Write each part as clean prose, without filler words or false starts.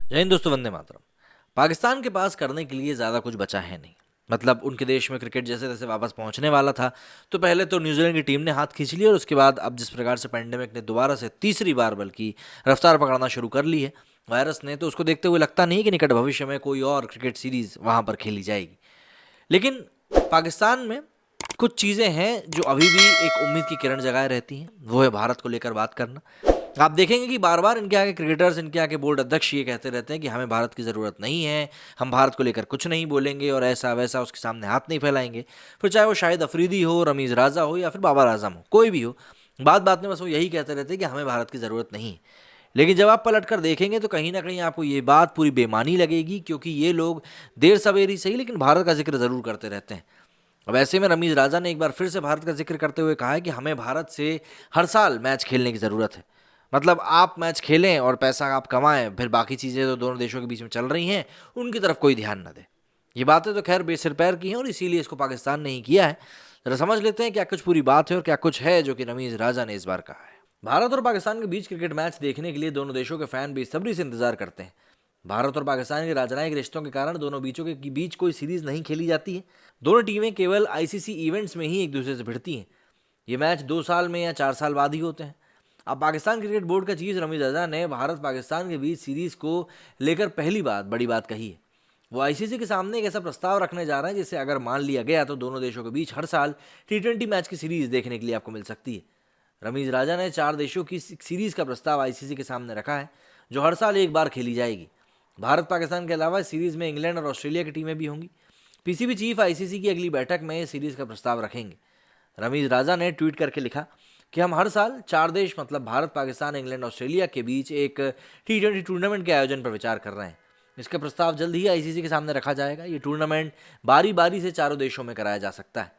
जय हिंद दोस्तों, वंदे मातरम। पाकिस्तान के पास करने के लिए ज़्यादा कुछ बचा है नहीं। मतलब उनके देश में क्रिकेट जैसे तैसे वापस पहुंचने वाला था, तो पहले तो न्यूजीलैंड की टीम ने हाथ खींच लिया और उसके बाद अब जिस प्रकार से पैंडेमिक ने दोबारा से तीसरी बार बल्कि रफ्तार पकड़ना शुरू कर ली है वायरस ने, तो उसको देखते हुए लगता नहीं कि निकट भविष्य में कोई और क्रिकेट सीरीज़ वहाँ पर खेली जाएगी। लेकिन पाकिस्तान में कुछ चीज़ें हैं जो अभी भी एक उम्मीद की किरण जगाए रहती हैं, वो है भारत को लेकर बात करना। आप देखेंगे कि बार बार इनके आगे क्रिकेटर्स, इनके आगे बोर्ड अध्यक्ष ये कहते रहते हैं कि हमें भारत की ज़रूरत नहीं है, हम भारत को लेकर कुछ नहीं बोलेंगे और ऐसा वैसा उसके सामने हाथ नहीं फैलाएंगे। फिर चाहे वो शाहिद अफरीदी हो, रमीज़ राजा हो या फिर बाबर आजम हो, कोई भी हो, बात बात में बस वो यही कहते रहते हैं कि हमें भारत की ज़रूरत नहीं है। लेकिन जब आप पलट कर देखेंगे तो कहीं ना कहीं आपको ये बात पूरी बेमानी लगेगी, क्योंकि ये लोग देर सवेरी सही लेकिन भारत का जिक्र ज़रूर करते रहते हैं। अब ऐसे में रमीज़ राजा ने एक बार फिर से भारत का जिक्र करते हुए कहा है कि हमें भारत से हर साल मैच खेलने की ज़रूरत है। मतलब आप मैच खेलें और पैसा आप कमाएं, फिर बाकी चीज़ें तो दोनों देशों के बीच में चल रही हैं, उनकी तरफ कोई ध्यान न दे। ये बातें तो खैर बेसिर पैर की हैं और इसीलिए इसको पाकिस्तान ने ही किया है। जरा समझ लेते हैं क्या कुछ पूरी बात है और क्या कुछ है जो कि रमीज़ राजा ने इस बार कहा है। भारत और पाकिस्तान के बीच क्रिकेट मैच देखने के लिए दोनों देशों के फैन बेसब्री से इंतजार करते हैं। भारत और पाकिस्तान के राजनयिक रिश्तों के कारण दोनों बीचों के बीच कोई सीरीज नहीं खेली जाती है। दोनों टीमें केवल आईसीसी इवेंट्स में ही एक दूसरे से भिड़ती हैं। ये मैच 2 साल में या 4 साल बाद ही होते हैं। अब पाकिस्तान क्रिकेट बोर्ड का चीफ रमीज रजा ने भारत पाकिस्तान के बीच सीरीज को लेकर पहली बात बड़ी बात कही है। वो आईसीसी के सामने एक ऐसा प्रस्ताव रखने जा रहे हैं जिसे अगर मान लिया गया तो दोनों देशों के बीच हर साल टी20 मैच की सीरीज देखने के लिए आपको मिल सकती है। रमीज राजा ने 4 देशों की सीरीज का प्रस्ताव आईसीसी के सामने रखा है, जो हर साल एक बार खेली जाएगी। भारत पाकिस्तान के अलावा इस सीरीज में इंग्लैंड और ऑस्ट्रेलिया की टीमें भी होंगी। पीसीबी चीफ आईसीसी की अगली बैठक में इस सीरीज का प्रस्ताव रखेंगे। रमीज राजा ने ट्वीट करके लिखा कि हम हर साल 4 देश मतलब भारत, पाकिस्तान, इंग्लैंड, ऑस्ट्रेलिया के बीच एक टी20 टूर्नामेंट के आयोजन पर विचार कर रहे हैं। इसका प्रस्ताव जल्द ही आईसीसी के सामने रखा जाएगा। ये टूर्नामेंट बारी बारी से चारों देशों में कराया जा सकता है।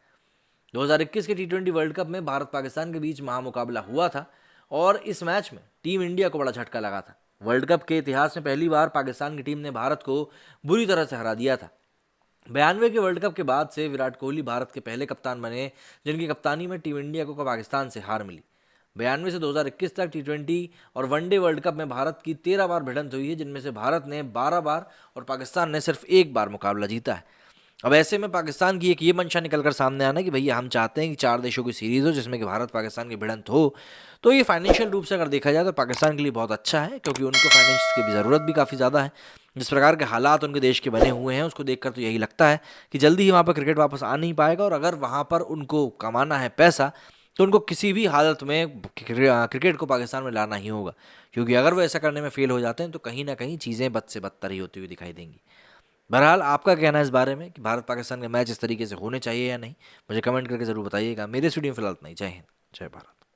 2021 के टी20 वर्ल्ड कप में भारत पाकिस्तान के बीच महामुकाबला हुआ था और इस मैच में टीम इंडिया को बड़ा झटका लगा था। वर्ल्ड कप के इतिहास में पहली बार पाकिस्तान की टीम ने भारत को बुरी तरह से हरा दिया था। 92 के वर्ल्ड कप के बाद से विराट कोहली भारत के पहले कप्तान बने जिनकी कप्तानी में टीम इंडिया को पाकिस्तान से हार मिली। 92 से 2021 तक टी20 और वनडे वर्ल्ड कप में भारत की 13 बार भिड़ंत हुई है, जिनमें से भारत ने 12 बार और पाकिस्तान ने सिर्फ एक बार मुकाबला जीता है। अब ऐसे में पाकिस्तान की एक ये मंशा निकल कर सामने आना कि भैया हम चाहते हैं कि 4 देशों की सीरीज़ हो जिसमें कि भारत पाकिस्तान की भिड़ंत हो। तो ये फाइनेंशियल रूप से अगर देखा जाए तो पाकिस्तान के लिए बहुत अच्छा है, क्योंकि उनको फाइनेंस की भी ज़रूरत भी काफ़ी ज़्यादा है। जिस प्रकार के हालात उनके देश के बने हुए हैं उसको देखकर तो यही लगता है कि जल्दी ही वहाँ पर क्रिकेट वापस आ नहीं पाएगा, और अगर वहाँ पर उनको कमाना है पैसा तो उनको किसी भी हालत में क्रिकेट को पाकिस्तान में लाना ही होगा, क्योंकि अगर वो ऐसा करने में फेल हो जाते हैं तो कहीं ना कहीं चीज़ें बद से बदतर ही होती हुई दिखाई देंगी। बहरहाल आपका कहना है इस बारे में कि भारत पाकिस्तान के मैच इस तरीके से होने चाहिए या नहीं, मुझे कमेंट करके ज़रूर बताइएगा। मेरे स्टूडियो में फिलहाल इतना ही। जय हिंद, जय भारत।